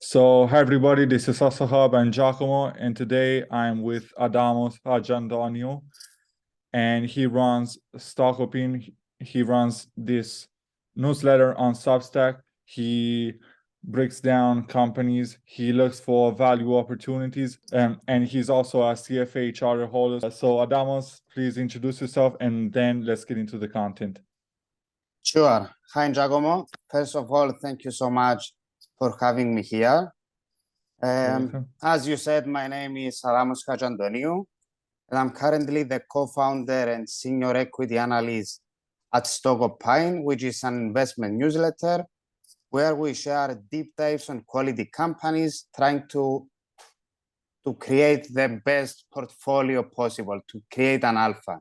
So, hi everybody, this is Asahab and Giacomo, and today I'm with Adamos Antonio, and he runs Stock Opinion. He runs this newsletter on Substack. He breaks down companies. He looks for value opportunities, and he's also a CFA charter holder. So, Adamos, please introduce yourself, and then let's get into the content. Sure. Hi, Giacomo. First of all, thank you so much for having me here. As you said, my name is Adamos Antonio, and I'm currently the co-founder and senior equity analyst at Stock-buyback, which is an investment newsletter where we share deep dives on quality companies, trying to create the best portfolio possible, to create an alpha.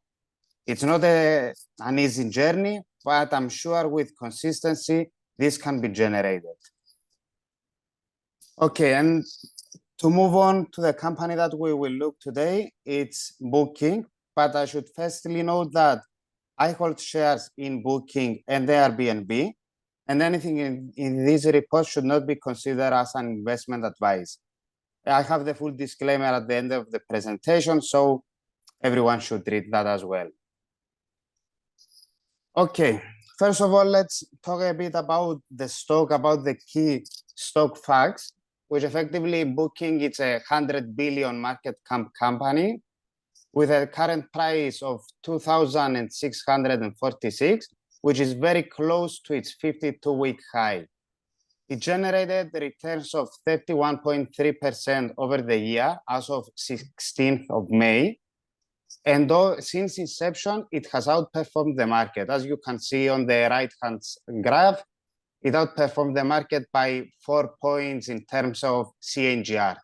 It's not an easy journey, but I'm sure with consistency, this can be generated. Okay, and to move on to the company that we will look today, it's Booking, but I should firstly note that I hold shares in Booking and the AirBNB, and anything in this report should not be considered as an investment advice. I have the full disclaimer at the end of the presentation, so everyone should read that as well. Okay, first of all, let's talk a bit about the stock, about the key stock facts, which effectively Booking, it's a 100 billion market cap company with a current price of 2,646, which is very close to its 52-week high. It generated returns of 31.3% over the year as of 16th of May. And since inception, it has outperformed the market. As you can see on the right-hand graph, it outperformed the market by 4 points in terms of CAGR.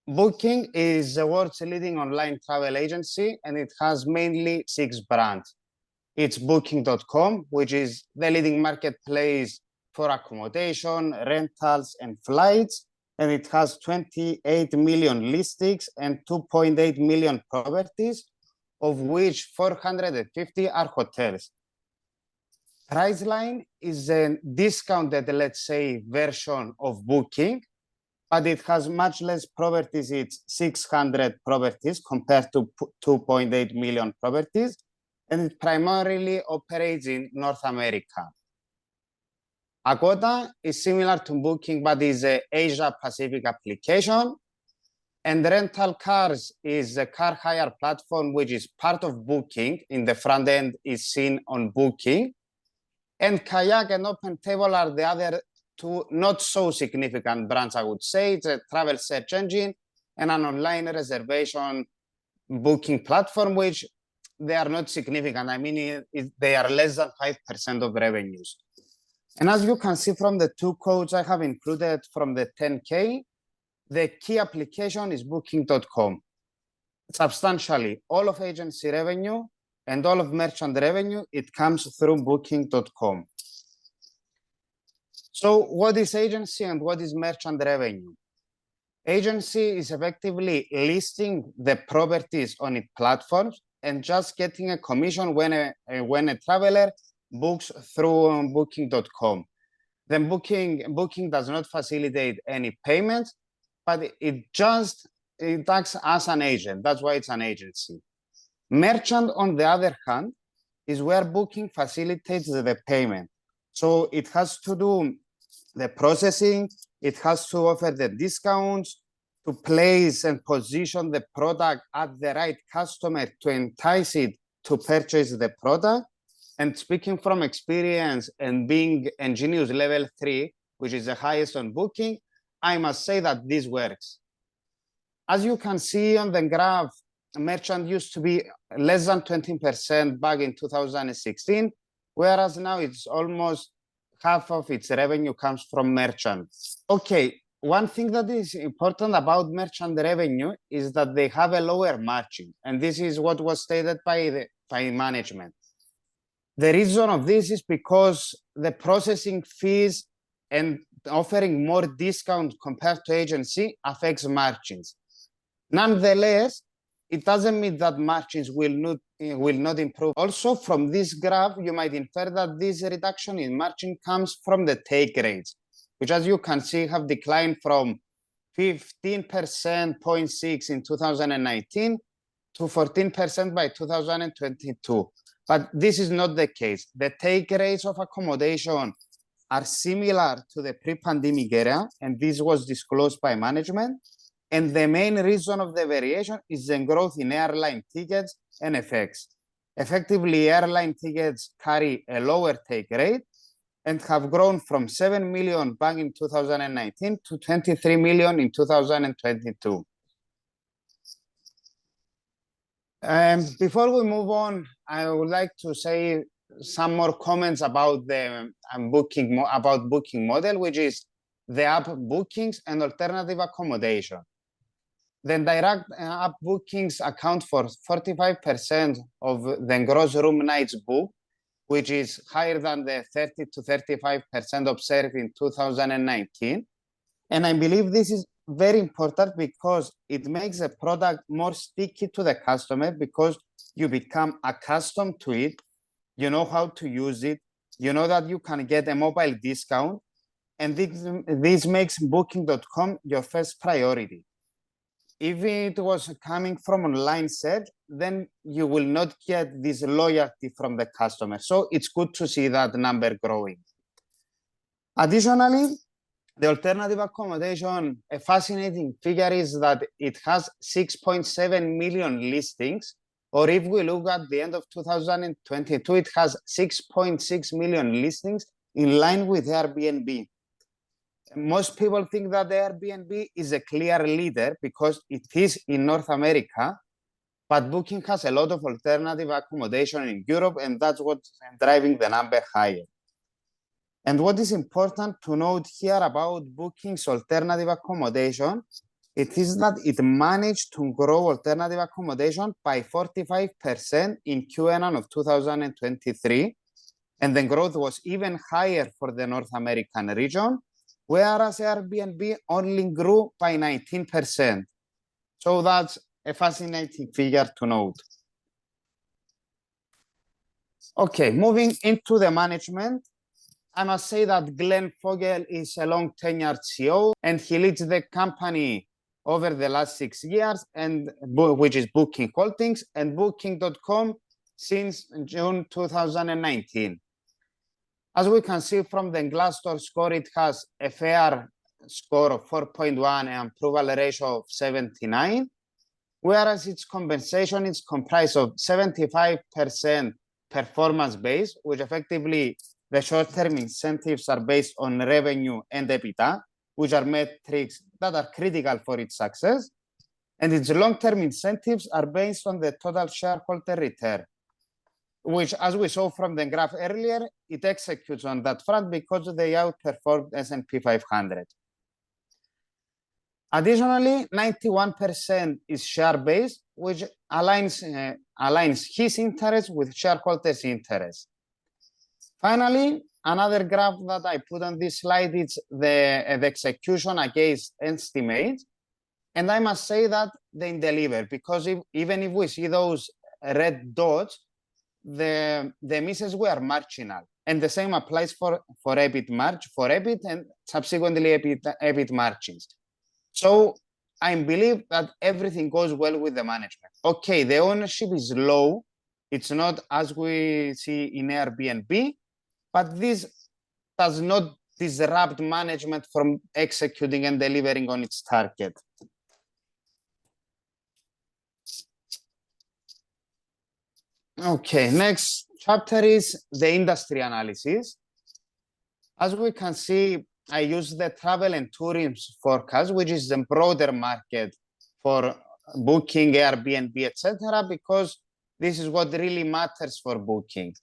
Booking is the world's leading online travel agency, and it has mainly 6 brands. It's Booking.com, which is the leading marketplace for accommodation, rentals, and flights. And it has 28 million listings and 2.8 million properties, of which 450 are hotels. Priceline is a discounted, let's say, version of Booking, but it has much less properties. It's 600 properties compared to 2.8 million properties, and it primarily operates in North America. Agoda is similar to Booking, but is an Asia-Pacific application. And Rental Cars is a car hire platform, which is part of Booking. In the front end is seen on Booking. And Kayak and OpenTable are the other 2 not so significant brands, I would say. It's a travel search engine and an online reservation booking platform, which they are not significant. I mean, they are less than 5% of revenues. And as you can see from the 2 codes I have included from the 10K, the key application is Booking.com. Substantially, all of agency revenue and all of merchant revenue, it comes through Booking.com. So what is agency and what is merchant revenue? Agency is effectively listing the properties on its platforms and just getting a commission when a traveler books through Booking.com. Then Booking does not facilitate any payments, but it acts as an agent. That's why it's an agency. Merchant, on the other hand, is where Booking facilitates the payment. So it has to do the processing, it has to offer the discounts, to place and position the product at the right customer to entice it to purchase the product. And speaking from experience and being Ingenious level 3, which is the highest on Booking, I must say that this works. As you can see on the graph, merchant used to be less than 20% back in 2016, whereas now it's almost half of its revenue comes from merchants. Okay, one thing that is important about merchant revenue is that they have a lower margin, and this is what was stated by management. The reason of this is because the processing fees and offering more discount compared to agency affects margins. Nonetheless, it doesn't mean that margins will not improve. Also, from this graph, you might infer that this reduction in margin comes from the take rates, which, as you can see, have declined from 15.6% in 2019 to 14% by 2022. But this is not the case. The take rates of accommodation are similar to the pre-pandemic era, and this was disclosed by management. And the main reason of the variation is the growth in airline tickets and FX. Effectively, airline tickets carry a lower take rate and have grown from 7 million back in 2019 to 23 million in 2022. Before we move on, I would like to say some more comments about the booking model, which is the app bookings and alternative accommodation. Then direct app bookings account for 45% of the gross room nights booked, which is higher than the 30 to 35% observed in 2019. And I believe this is very important because it makes the product more sticky to the customer because you become accustomed to it, you know how to use it, you know that you can get a mobile discount, and this makes Booking.com your first priority. If it was coming from online search, then you will not get this loyalty from the customer. So it's good to see that number growing. Additionally, the alternative accommodation, a fascinating figure is that it has 6.7 million listings, or if we look at the end of 2022, it has 6.6 million listings in line with Airbnb. Most people think that Airbnb is a clear leader because it is in North America, but Booking has a lot of alternative accommodation in Europe, and that's what's driving the number higher. And what is important to note here about Booking's alternative accommodation, it is that it managed to grow alternative accommodation by 45% in Q1 of 2023, and the growth was even higher for the North American region, whereas Airbnb only grew by 19%. So that's a fascinating figure to note. Okay, moving into the management, I must say that Glenn Fogel is a long-tenured CEO, and he leads the company over the last 6 years, and which is Booking Holdings and Booking.com since June 2019. As we can see from the Glassdoor score, it has a fair score of 4.1 and approval ratio of 79, whereas its compensation is comprised of 75% performance-based, which effectively the short-term incentives are based on revenue and EBITDA, which are metrics that are critical for its success, and its long-term incentives are based on the total shareholder return, which, as we saw from the graph earlier, it executes on that front because they outperformed S&P 500. Additionally, 91% is share-based, which aligns his interest with shareholders' interest. Finally, another graph that I put on this slide is the execution against estimates. And I must say that they deliver, because even if we see those red dots, the misses were marginal. And the same applies for EBIT and subsequently EBIT margins. So I believe that everything goes well with the management. Okay, the ownership is low. It's not as we see in Airbnb, but this does not disrupt management from executing and delivering on its target. Okay, next chapter is the industry analysis. As we can see, I use the travel and tourism forecast, which is the broader market for Booking, Airbnb, etc., because this is what really matters for Booking.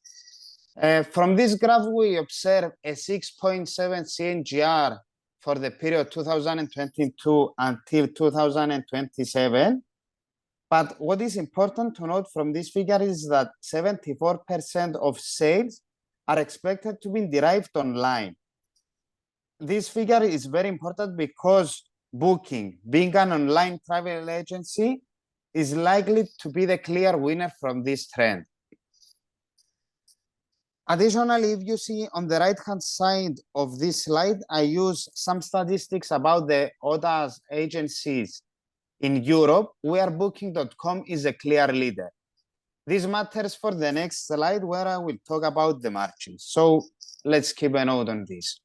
From this graph, we observe a 6.7 CAGR for the period 2022 until 2027. But what is important to note from this figure is that 74% of sales are expected to be derived online. This figure is very important because Booking, being an online travel agency, is likely to be the clear winner from this trend. Additionally, if you see on the right-hand side of this slide, I use some statistics about the OTAs agencies in Europe, where Booking.com is a clear leader. This matters for the next slide, where I will talk about the margins. So let's keep a note on this.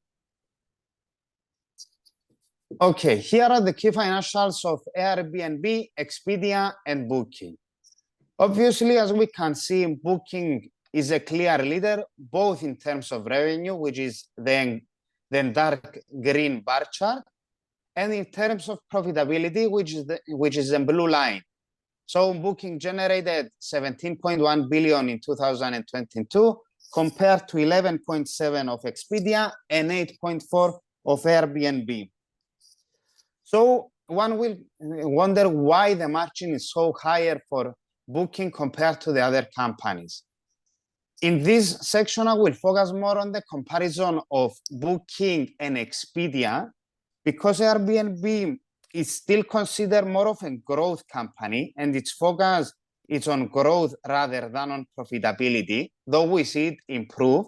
Okay, here are the key financials of AirBNB, Expedia, and Booking. Obviously, as we can see, Booking is a clear leader, both in terms of revenue, which is the dark green bar chart, and in terms of profitability, which is the blue line. So Booking generated 17.1 billion in 2022, compared to 11.7 of Expedia and 8.4 of Airbnb. So one will wonder why the margin is so higher for Booking compared to the other companies. In this section, I will focus more on the comparison of Booking and Expedia, because Airbnb is still considered more of a growth company, and its focus is on growth rather than on profitability, though we see it improve.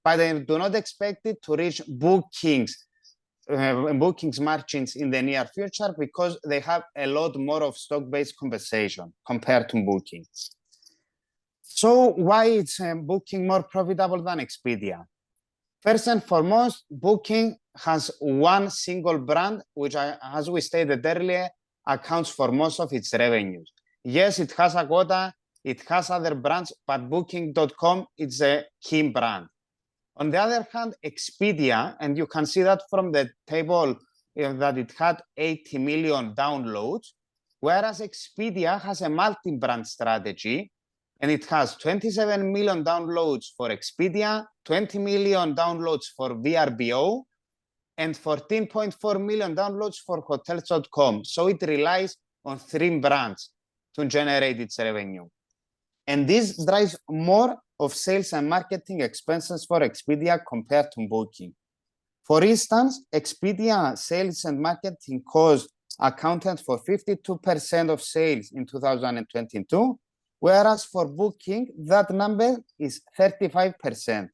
But I do not expect it to reach Booking's margins in the near future, because they have a lot more of stock-based compensation compared to Booking. So why is Booking more profitable than Expedia? First and foremost, Booking has one single brand, which, as we stated earlier, accounts for most of its revenues. Yes, it has Agoda, it has other brands, but Booking.com is a key brand. On the other hand, Expedia, and you can see that from the table that it had 80 million downloads, whereas Expedia has a multi-brand strategy, and it has 27 million downloads for Expedia, 20 million downloads for VRBO, and 14.4 million downloads for Hotels.com. So it relies on 3 brands to generate its revenue. And this drives more of sales and marketing expenses for Expedia compared to Booking. For instance, Expedia sales and marketing costs accounted for 52% of sales in 2022, whereas for Booking, that number is 35%.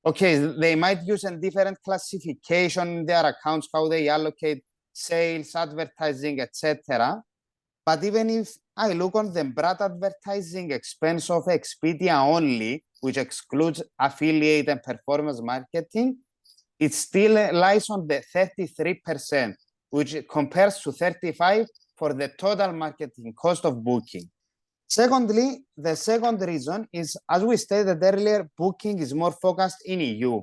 Okay, they might use a different classification in their accounts, how they allocate sales, advertising, etc. But even if I look on the broad advertising expense of Expedia only, which excludes affiliate and performance marketing, it still lies on the 33%, which compares to 35% for the total marketing cost of Booking. Secondly, the second reason is, as we stated earlier, Booking is more focused in EU.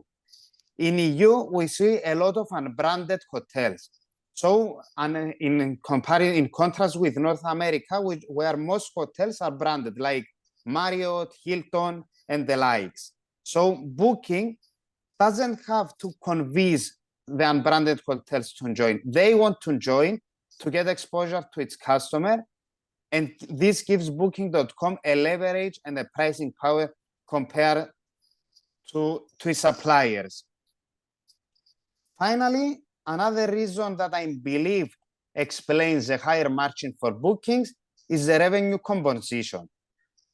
In EU, we see a lot of unbranded hotels. So, in contrast with North America, where most hotels are branded, like Marriott, Hilton, and the likes. So Booking doesn't have to convince the unbranded hotels to join. They want to join to get exposure to its customer. And this gives Booking.com a leverage and a pricing power compared to its suppliers. Finally, another reason that I believe explains the higher margin for Bookings is the revenue composition.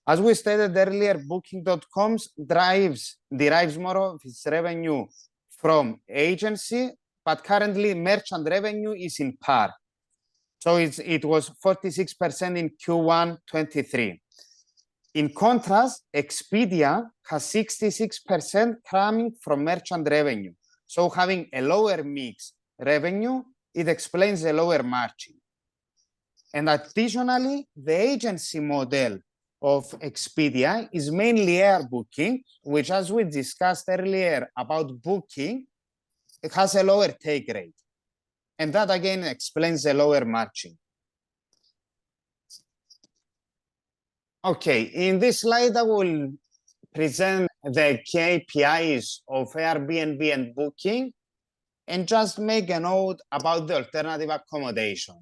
As we stated earlier, Booking.com derives more of its revenue from agency, but currently merchant revenue is in par. So it was 46% in Q1 23. In contrast, Expedia has 66% coming from merchant revenue. So having a lower mix revenue, it explains the lower margin. And additionally, the agency model of Expedia is mainly air booking, which, as we discussed earlier about Booking, it has a lower take rate. And that again explains the lower margin. Okay, in this slide, I will present the KPIs of Airbnb and Booking, and just make a note about the alternative accommodation.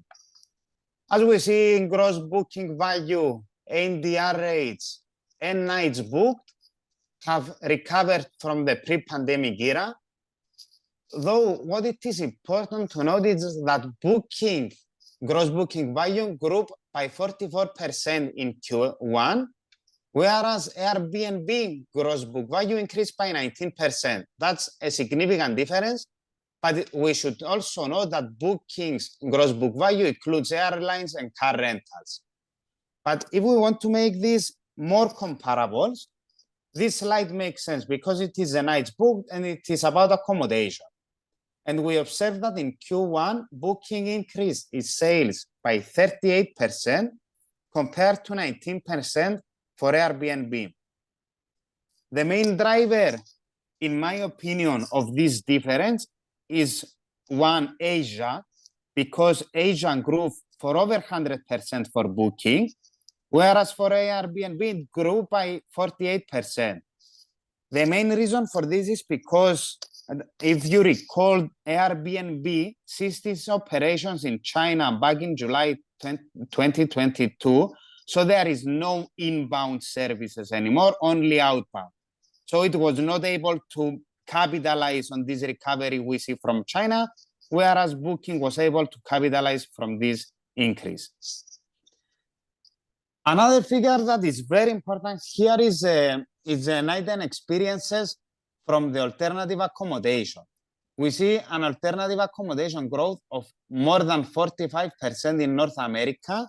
As we see in gross booking value, NDR rates, and nights booked have recovered from the pre-pandemic era. Though what it is important to note is that gross booking value grew by 44% in Q1, whereas AirBNB gross book value increased by 19%. That's a significant difference, but we should also know that bookings gross book value includes airlines and car rentals. But if we want to make these more comparables, this slide makes sense because it is a nights booked and it is about accommodation. And we observe that in Q1, booking increased its sales by 38% compared to 19% for Airbnb. The main driver, in my opinion, of this difference is one, Asia, because Asia grew for over 100% for booking, whereas for Airbnb, it grew by 48%. The main reason for this is because, if you recall, Airbnb ceased its operations in China back in July 2022. So there is no inbound services anymore, only outbound. So it was not able to capitalize on this recovery we see from China, whereas Booking was able to capitalize from this increase. Another figure that is very important here is the night and experiences from the alternative accommodation. We see an alternative accommodation growth of more than 45% in North America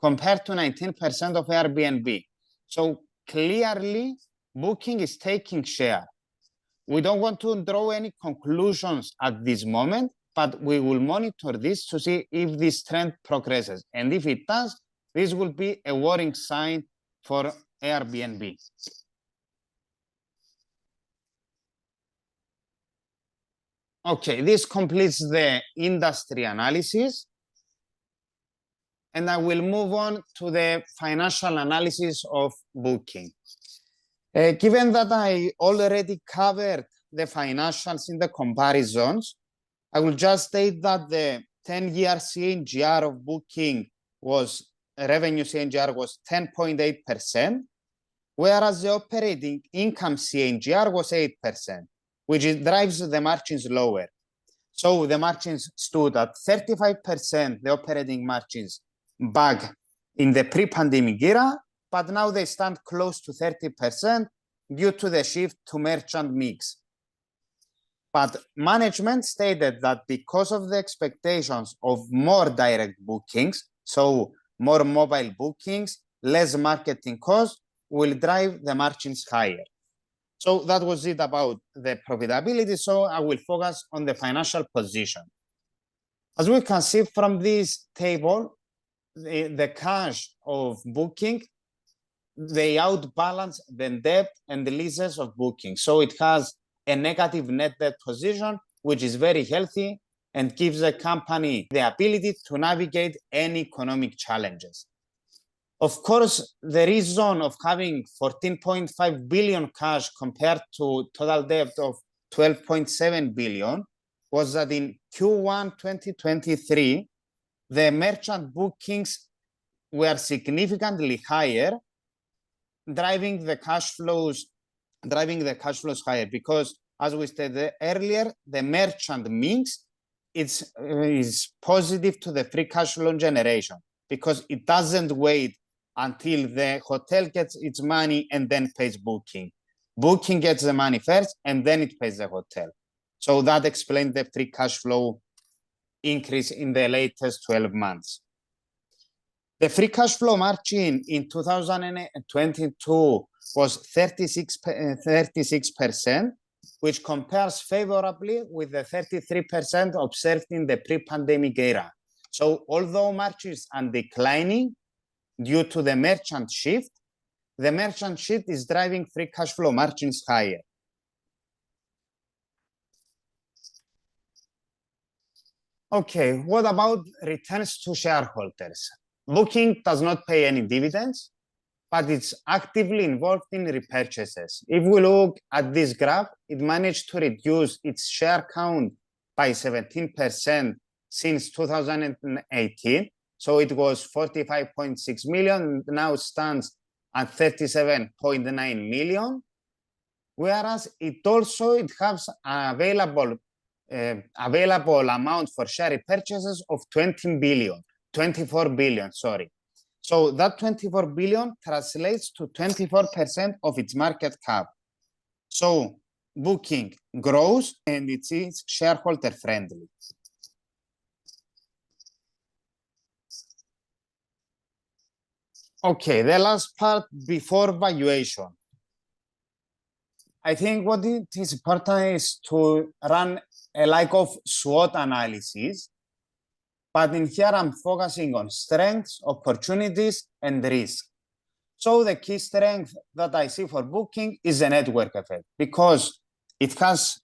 compared to 19% of Airbnb. So clearly, Booking is taking share. We don't want to draw any conclusions at this moment, but we will monitor this to see if this trend progresses. And if it does, this will be a worrying sign for Airbnb. Okay, this completes the industry analysis. And I will move on to the financial analysis of Booking. Given that I already covered the financials in the comparisons, I will just state that the 10-year CAGR of Booking was, revenue CAGR was 10.8%, whereas the operating income CAGR was 8%, which drives the margins lower. So the margins stood at 35%, the operating margins back in the pre-pandemic era, but now they stand close to 30% due to the shift to merchant mix. But management stated that because of the expectations of more direct bookings, so more mobile bookings, less marketing costs, will drive the margins higher. So that was it about the profitability. So I will focus on the financial position. As we can see from this table, the cash of Booking, they outbalance the debt and the leases of Booking. So it has a negative net debt position, which is very healthy and gives the company the ability to navigate any economic challenges. Of course, the reason of having 14.5 billion cash compared to total debt of 12.7 billion was that in Q1 2023, the merchant bookings were significantly higher, driving the cash flows higher, because as we stated earlier, the merchant mix is positive to the free cash flow generation because it doesn't wait until the hotel gets its money and then pays Booking. Booking gets the money first and then it pays the hotel. So that explains the free cash flow increase in the latest 12 months. The free cash flow margin in 2022 was 36%, which compares favorably with the 33% observed in the pre-pandemic era. So although margins are declining due to the merchant shift is driving free cash flow margins higher. Okay, what about returns to shareholders? Booking does not pay any dividends, but it's actively involved in repurchases. If we look at this graph, it managed to reduce its share count by 17% since 2018. So it was 45.6 million, now stands at 37.9 million. Whereas it has available amount for share repurchases of 24 billion, sorry. So that 24 billion translates to 24% of its market cap. So Booking grows and it is shareholder friendly. Okay, the last part before valuation. I think what it is important is to run a like of SWOT analysis, but in here I'm focusing on strengths, opportunities, and risk. So the key strength that I see for Booking is the network effect, because it has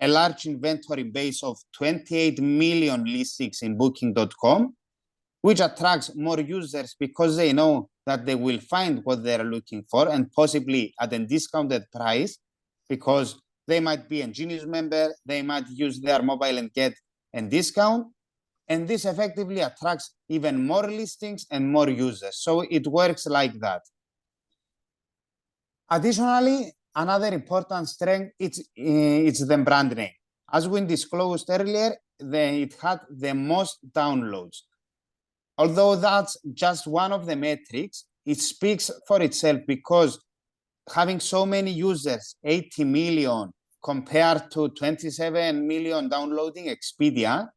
a large inventory base of 28 million listings in Booking.com, which attracts more users because they know that they will find what they're looking for and possibly at a discounted price, because they might be a Genius member, they might use their mobile and get a discount. And this effectively attracts even more listings and more users. So it works like that. Additionally, another important strength is the brand name. As we disclosed earlier, it had the most downloads. Although that's just one of the metrics, it speaks for itself, because having so many users, 80 million compared to 27 million downloading Expedia,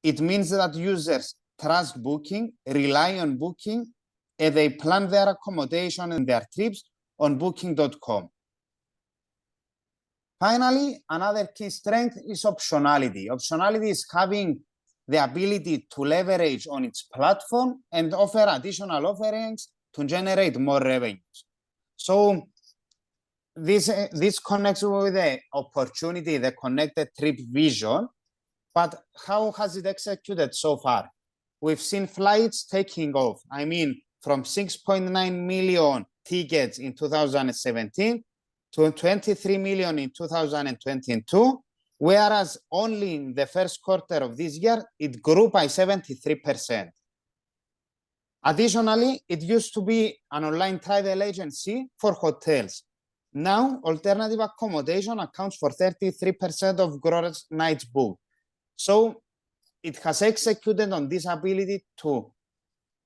it means that users trust Booking, rely on Booking, and they plan their accommodation and their trips on Booking.com. Finally, another key strength is optionality. Optionality is having the ability to leverage on its platform and offer additional offerings to generate more revenues. So this connects with the opportunity, the connected trip vision. But how has it executed so far? We've seen flights taking off. I mean, from 6.9 million tickets in 2017 to 23 million in 2022, whereas only in the first quarter of this year, it grew by 73%. Additionally, it used to be an online travel agency for hotels. Now, alternative accommodation accounts for 33% of gross nights booked. So it has executed on this ability to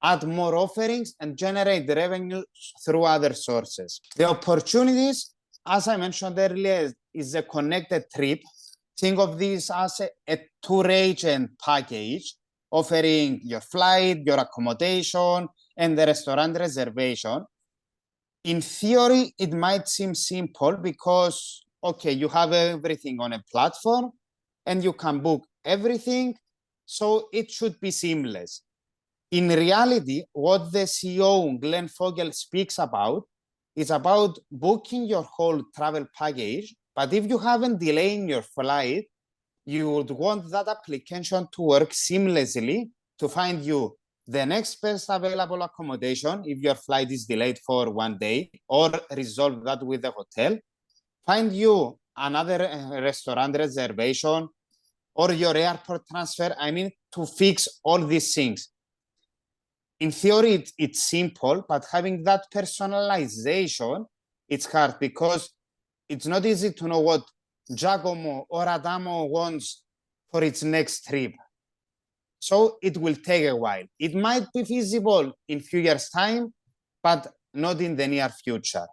add more offerings and generate the revenue through other sources. The opportunities, as I mentioned earlier, is a connected trip. Think of this as a tour agent package, offering your flight, your accommodation, and the restaurant reservation. In theory, it might seem simple because, okay, you have everything on a platform and you can book everything, so it should be seamless. In reality, what the CEO, Glenn Fogel, speaks about is about booking your whole travel package, but if you haven't delayed your flight, you would want that application to work seamlessly to find you the next best available accommodation if your flight is delayed for 1 day, or resolve that with the hotel, find you another restaurant reservation, or your airport transfer. I mean, to fix all these things. In theory, it's simple, but having that personalization, it's hard, because it's not easy to know what Giacomo or Adamo wants for its next trip. So it will take a while. It might be feasible in few years' time, but not in the near future.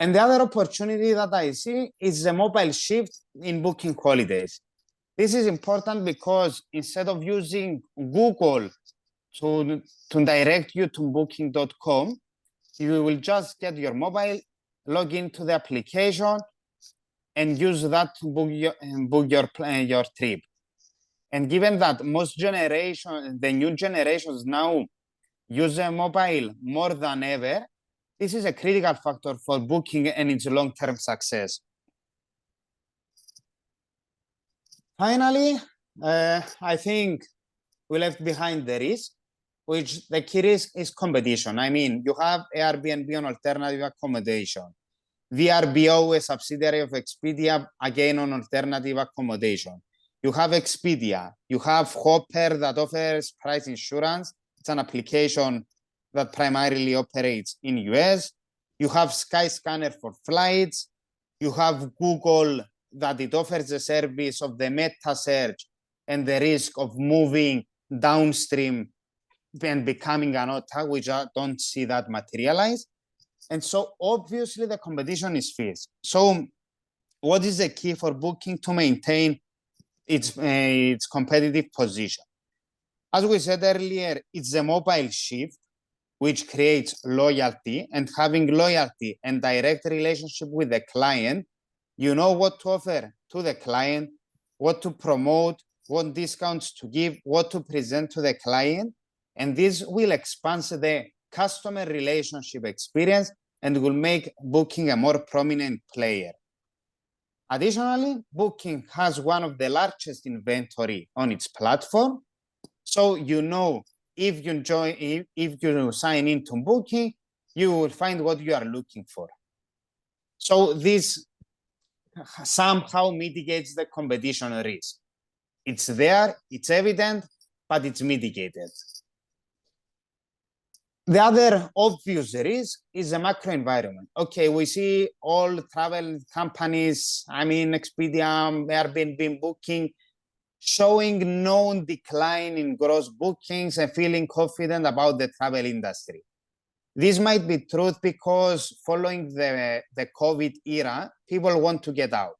And the other opportunity that I see is the mobile shift in booking holidays. This is important because instead of using Google to direct you to Booking.com, you will just get your mobile, log into the application, and use that to book your trip. And given that the new generations now use a mobile more than ever, this is a critical factor for Booking and its long-term success. Finally, I think we left behind the risk, which the key risk is competition. I mean, you have AirBNB on alternative accommodation, VRBO, a subsidiary of Expedia, again on alternative accommodation. You have Expedia, you have Hopper that offers price insurance. It's an application that primarily operates in US. You have Skyscanner for flights. You have Google that it offers the service of the meta search and the risk of moving downstream and becoming an OTA, which I don't see that materialize. And so obviously the competition is fierce. So what is the key for Booking to maintain its competitive position? As we said earlier, it's the mobile shift, which creates loyalty, and having loyalty and direct relationship with the client, you know what to offer to the client, what to promote, what discounts to give, what to present to the client, and this will expand the customer relationship experience and will make Booking a more prominent player. Additionally, Booking has one of the largest inventory on its platform. So you know, if you sign into Booking, you will find what you are looking for. So this somehow mitigates the competition risk. It's there, it's evident, but it's mitigated. The other obvious risk is the macro environment. Okay, we see all travel companies, Expedia, AirBNB, Booking, showing known decline in gross bookings and feeling confident about the travel industry. This might be true because following the COVID era, people want to get out.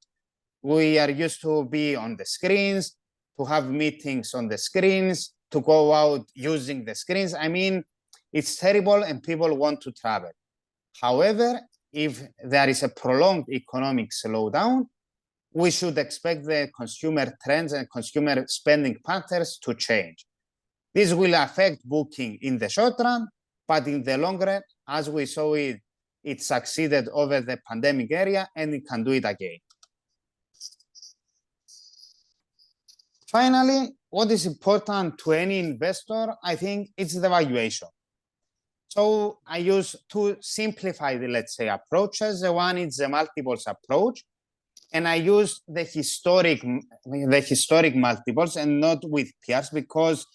We are used to be on the screens, to have meetings on the screens, to go out using the screens. It's terrible and people want to travel. However, if there is a prolonged economic slowdown, we should expect the consumer trends and consumer spending patterns to change. This will affect Booking in the short run, but in the long run, as we saw it succeeded over the pandemic era and it can do it again. Finally, what is important to any investor, I think it's the valuation. So I use two simplified, let's say, approaches. The one is the multiples approach, and I use the historic multiples and not with peers because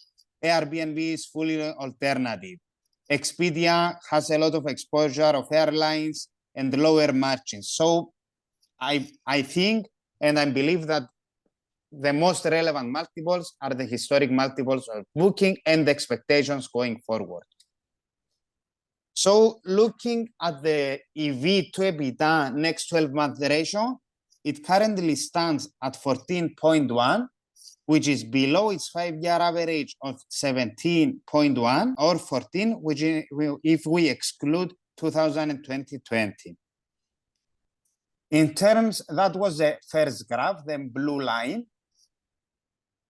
AirBNB is fully alternative. Expedia has a lot of exposure of airlines and lower margins. So I think and I believe that the most relevant multiples are the historic multiples of Booking and the expectations going forward. So looking at the EV to EBITDA next 12-month ratio, it currently stands at 14.1, which is below its 5-year average of 17.1 or 14, which if we exclude 2020. In terms, that was the first graph, the blue line.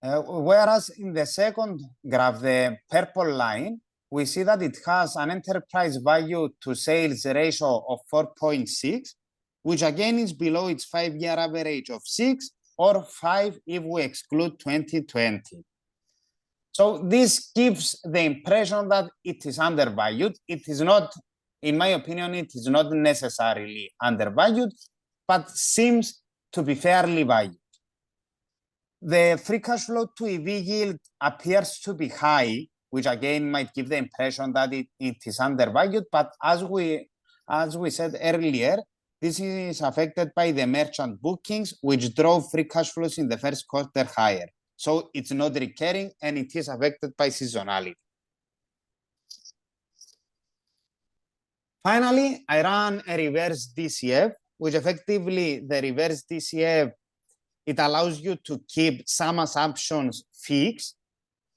Whereas in the second graph, the purple line, we see that it has an enterprise value to sales ratio of 4.6, which again is below its 5-year average of 6 or 5 if we exclude 2020. So this gives the impression that it is undervalued. It is not, in my opinion, it is not necessarily undervalued, but seems to be fairly valued. The free cash flow to EV yield appears to be high, which again might give the impression that it is undervalued. But as we said earlier, this is affected by the merchant bookings, which drove free cash flows in the first quarter higher. So it's not recurring and it is affected by seasonality. Finally, I ran a reverse DCF, which effectively the reverse DCF, it allows you to keep some assumptions fixed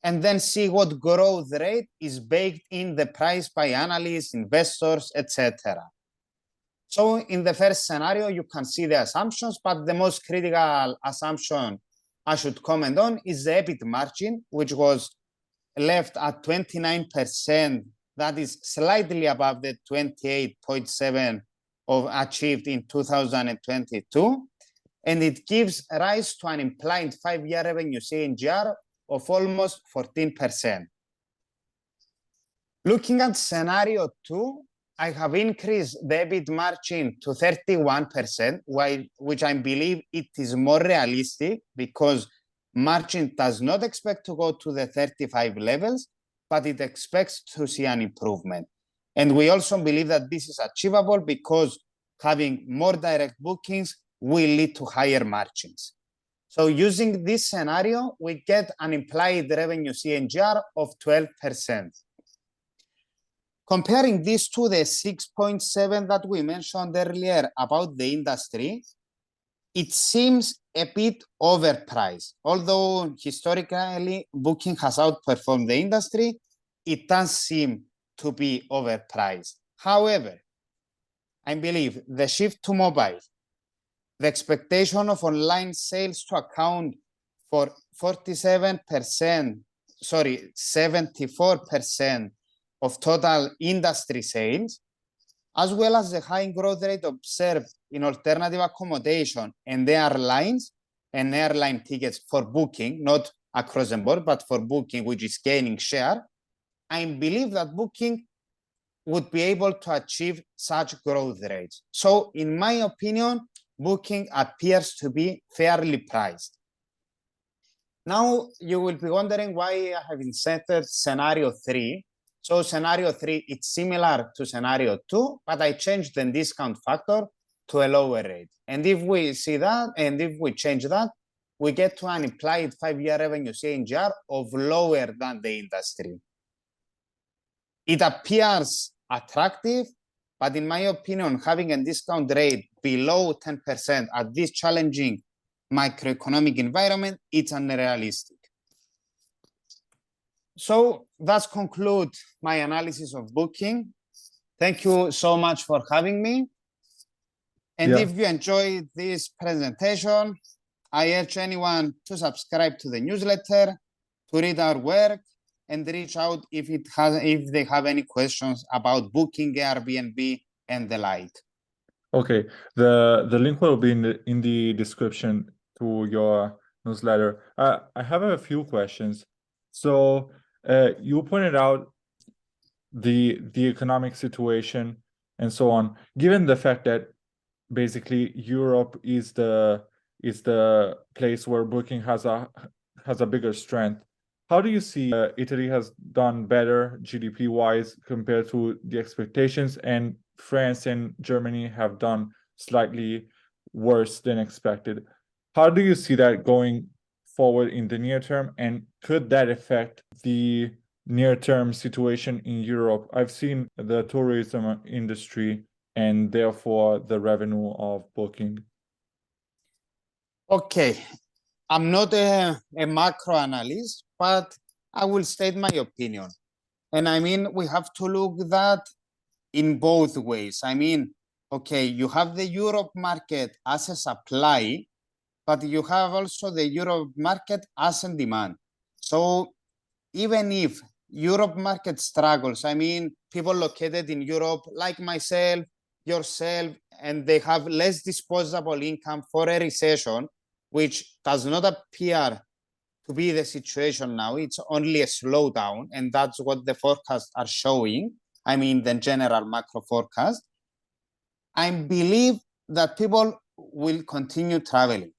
and then see what growth rate is baked in the price by analysts, investors, etc. So in the first scenario, you can see the assumptions, but the most critical assumption I should comment on is the EBIT margin, which was left at 29%. That is slightly above the 28.7% achieved in 2022. And it gives rise to an implied 5-year revenue CAGR of almost 14%. Looking at scenario 2, I have increased the EBIT margin to 31%, which I believe it is more realistic because margin does not expect to go to the 35 levels, but it expects to see an improvement. And we also believe that this is achievable because having more direct bookings will lead to higher margins. So using this scenario, we get an implied revenue CAGR of 12%. Comparing this to the 6.7 that we mentioned earlier about the industry, it seems a bit overpriced. Although historically Booking has outperformed the industry, it does seem to be overpriced. However, I believe the shift to mobile, the expectation of online sales to account for 74% of total industry sales, as well as the high growth rate observed in alternative accommodation and airlines and airline tickets for Booking, not across the board, but for Booking, which is gaining share, I believe that Booking would be able to achieve such growth rates. So in my opinion, Booking appears to be fairly priced. Now you will be wondering why I have inserted scenario 3. So scenario 3, it's similar to scenario 2, but I changed the discount factor to a lower rate. And if we see that, and if we change that, we get to an implied 5-year revenue CAGR of lower than the industry. It appears attractive, but in my opinion, having a discount rate below 10% at this challenging macroeconomic environment, it's unrealistic. So that's conclude my analysis of Booking. Thank you so much for having me. And if you enjoyed this presentation, I urge anyone to subscribe to the newsletter, to read our work, and reach out if they have any questions about Booking, AirBNB, and the like. Okay, the link will be in the description to your newsletter. I have a few questions. So you pointed out the economic situation and so on. Given the fact that basically Europe is the place where Booking has a bigger strength, how do you see Italy has done better GDP wise compared to the expectations, and France and Germany have done slightly worse than expected? How do you see that going forward in the near term, and could that affect the near-term situation in Europe? I've seen the tourism industry and therefore the revenue of Booking. Okay, I'm not a macro analyst, but I will state my opinion. And I mean, we have to look that in both ways. I mean, okay, you have the Europe market as a supply, but you have also the Europe market as a demand. So even if Europe market struggles, I mean, people located in Europe, like myself, yourself, and they have less disposable income for a recession, which does not appear to be the situation now. It's only a slowdown, and that's what the forecasts are showing. I mean, the general macro forecast. I believe that people will continue traveling.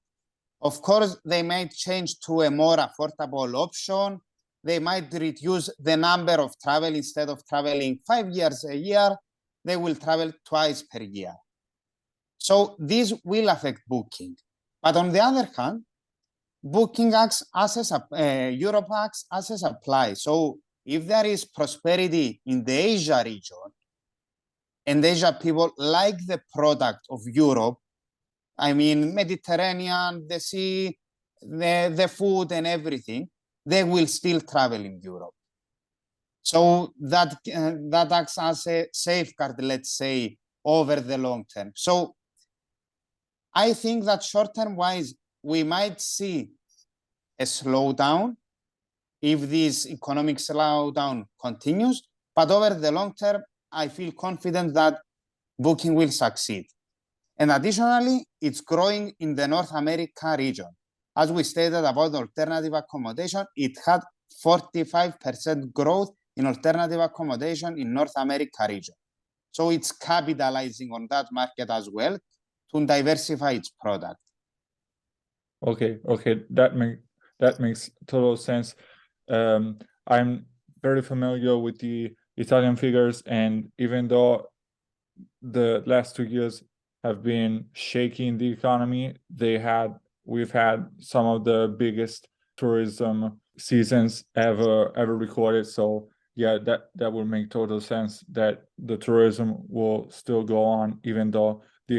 Of course, they might change to a more affordable option. They might reduce the number of travel. Instead of traveling 5 years a year, they will travel twice per year. So this will affect Booking. But on the other hand, Booking acts as Europe acts as a supply. So if there is prosperity in the Asia region, and Asia people like the product of Europe, I mean, Mediterranean, the sea, the food and everything, they will still travel in Europe. So that acts as a safeguard, let's say, over the long term. So I think that short-term wise, we might see a slowdown if this economic slowdown continues, but over the long term, I feel confident that Booking will succeed. And additionally, it's growing in the North America region. As we stated about alternative accommodation, it had 45% growth in alternative accommodation in North America region. So it's capitalizing on that market as well to diversify its product. Okay, that makes total sense. I'm very familiar with the Italian figures, and even though the last 2 years have been shaking the economy, they had we've had some of the biggest tourism seasons ever recorded. So yeah, that would make total sense that the tourism will still go on, even though the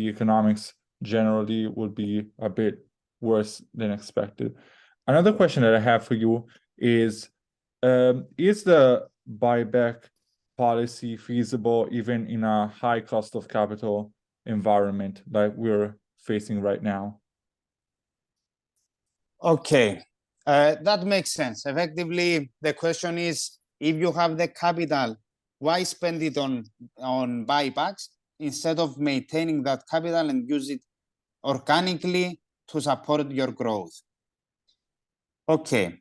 economics generally would be a bit worse than expected. Another question that I have for you is the buyback policy feasible even in a high cost of capital environment like we're facing right now? Okay, that makes sense. Effectively, the question is, if you have the capital, why spend it on buybacks instead of maintaining that capital and use it organically to support your growth? Okay,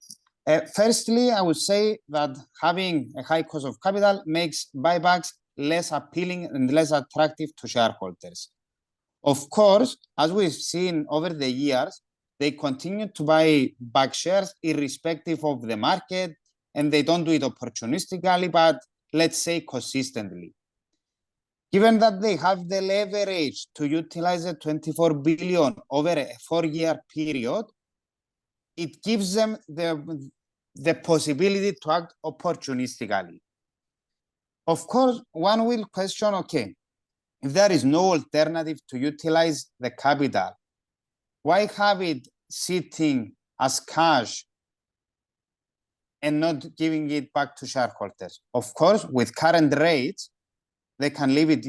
firstly, I would say that having a high cost of capital makes buybacks less appealing and less attractive to shareholders. Of course, as we've seen over the years, they continue to buy back shares irrespective of the market, and they don't do it opportunistically, but let's say consistently. Given that they have the leverage to utilize the 24 billion over a 4-year period, it gives them the possibility to act opportunistically. Of course, one will question, okay, if there is no alternative to utilize the capital, why have it sitting as cash and not giving it back to shareholders? Of course, with current rates, they can leave it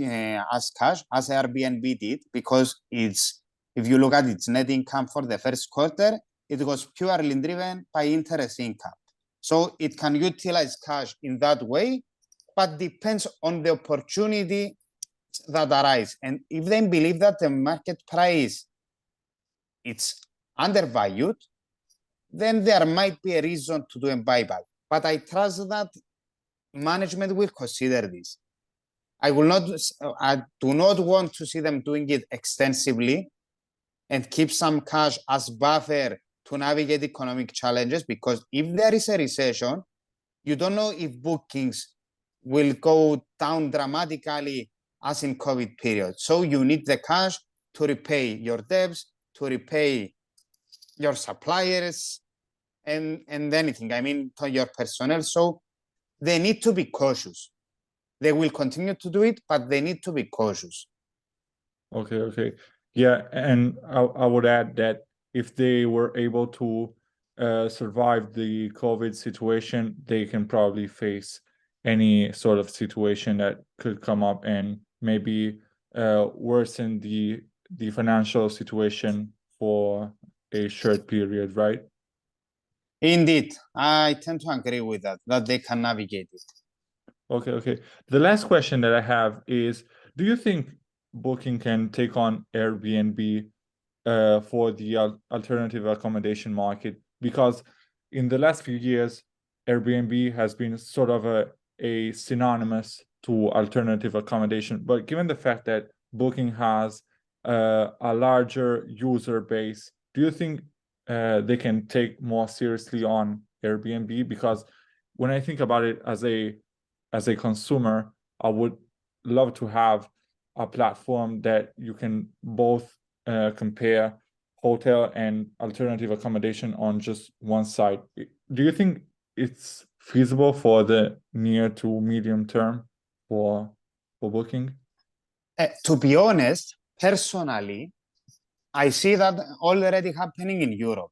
as cash, as AirBNB did, because it's, if you look at its net income for the first quarter, it was purely driven by interest income. So it can utilize cash in that way, but depends on the opportunity that arise. And if they believe that the market price it's undervalued, then there might be a reason to do a buyback. But I trust that management will consider this. I do not want to see them doing it extensively and keep some cash as buffer to navigate economic challenges, because if there is a recession, you don't know if bookings will go down dramatically as in COVID period. So you need the cash to repay your debts, to repay your suppliers, and anything, I mean, to your personnel. So they need to be cautious. They will continue to do it, but they need to be cautious. Okay. Yeah, and I would add that if they were able to survive the COVID situation, they can probably face any sort of situation that could come up and maybe worsen the financial situation for a short period, right? Indeed, I tend to agree with that they can navigate it. Okay. The last question that I have is, do you think Booking can take on Airbnb for the alternative accommodation market? Because in the last few years, Airbnb has been sort of a synonymous to alternative accommodation. But given the fact that Booking has a larger user base, do you think they can take more seriously on Airbnb? Because when I think about it as a consumer, I would love to have a platform that you can both compare hotel and alternative accommodation on just one site. Do you think it's feasible for the near to medium term for Booking? To be honest, personally, I see that already happening in Europe.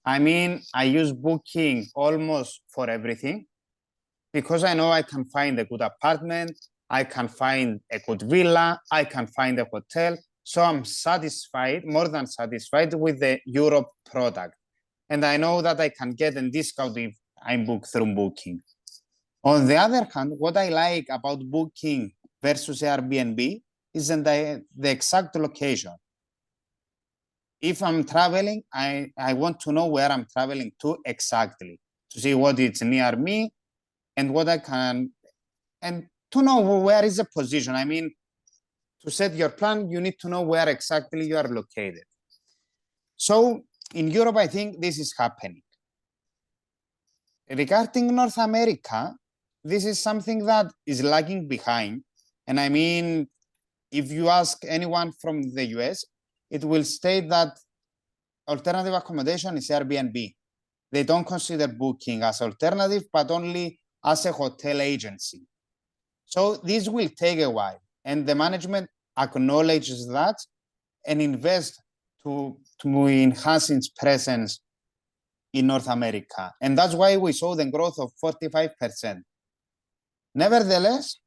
I mean, I use Booking almost for everything because I know I can find a good apartment, I can find a good villa, I can find a hotel. So I'm satisfied, more than satisfied with the Europe product. And I know that I can get a discount if I book through Booking. On the other hand, what I like about Booking versus Airbnb is the exact location. If I'm traveling, I want to know where I'm traveling to exactly, to see what is near me and what I can, and to know where is the position. I mean, to set your plan, you need to know where exactly you are located. So in Europe, I think this is happening. Regarding North America, this is something that is lagging behind. And I mean, if you ask anyone from the US, it will state that alternative accommodation is Airbnb. They don't consider booking as alternative, but only as a hotel agency. So this will take a while, and the management acknowledges that and invest to enhance its presence in North America. And that's why we saw the growth of 45%. Nevertheless,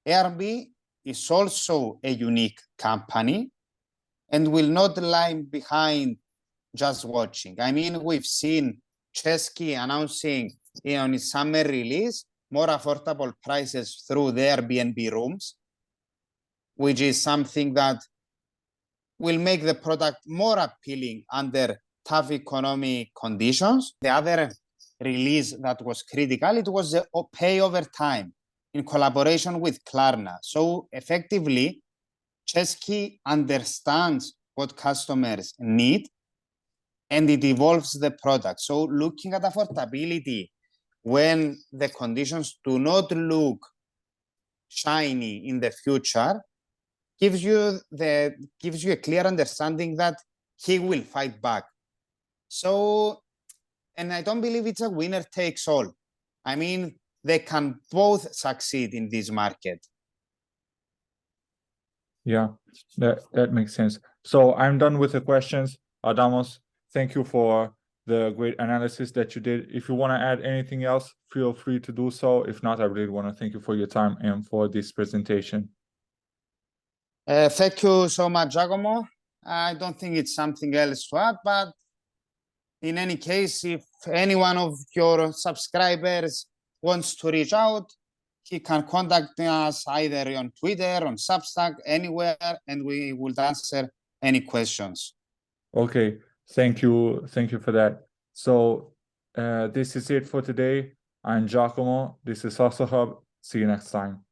AirB is also a unique company and will not lie behind just watching. I mean, we've seen Chesky announcing on its summer release more affordable prices through their Airbnb rooms, which is something that will make the product more appealing under tough economic conditions. The other release that was critical, it was the pay over time in collaboration with Klarna. So effectively, Chesky understands what customers need and it evolves the product. So looking at affordability when the conditions do not look shiny in the future gives you a clear understanding that he will fight back. So, and I don't believe it's a winner takes all. I mean, they can both succeed in this market. Yeah, that makes sense. So I'm done with the questions. Adamos, thank you for the great analysis that you did. If you want to add anything else, feel free to do so. If not, I really want to thank you for your time and for this presentation. Thank you so much, Giacomo. I don't think it's something else to add, but in any case, if any one of your subscribers wants to reach out, he can contact us either on Twitter, on Substack, anywhere, and we will answer any questions. Okay, thank you for that. So this is it for today. I'm Giacomo. This is Hustle Hub. See you next time.